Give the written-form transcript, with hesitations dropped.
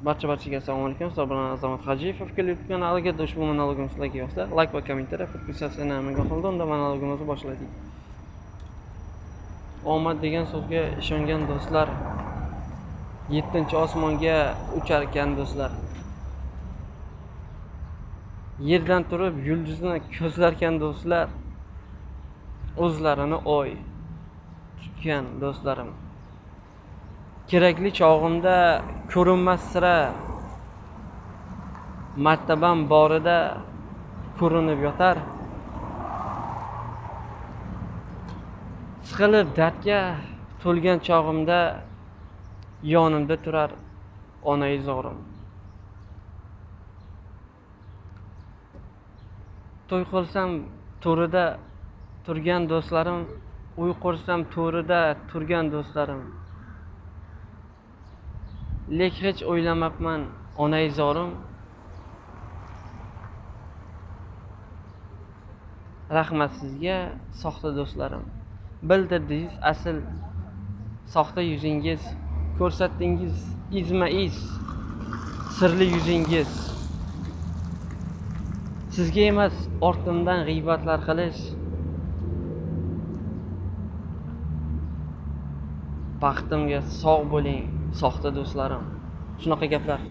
Barchaga assalomu alaykum. Sizlar bilan Azamat Hajiyev. Fikr YouTube kanaliga ushbu monologim sizlarga yoqsa, like va kommentariya, podpisatsiyani amalga oshirib, unda monologimizni boshladik. Omad degan so'zga ishongan do'stlar, 7-osmonga uchar ekan do'stlar. Yerdan turib yulduzni ko'zlarkan do'stlar, o'zlarini oy tutgan do'stlarim. Kerakli chog'imda ko'rinmas sira, martabam borida ko'rinib yotar. Siqilib dardga to'lgan chog'imda yonimda turar onayizorim. To'y qilsam to'rida turgan do'stlarim, uy qursam to'rida turgan do'stlarim. Lek hech o'ylamabman onayizorim. Rahmat sizga, soxta do'stlarim. Bildirdingiz asl soxta yuzingiz, ko'rsatdingiz izma-iz sirli yuzingiz. Sizga emas ortimdan g'iybatlar qilish, baxtimga sog' bo'ling soxta do'stlarim. Shunaqa gaplar.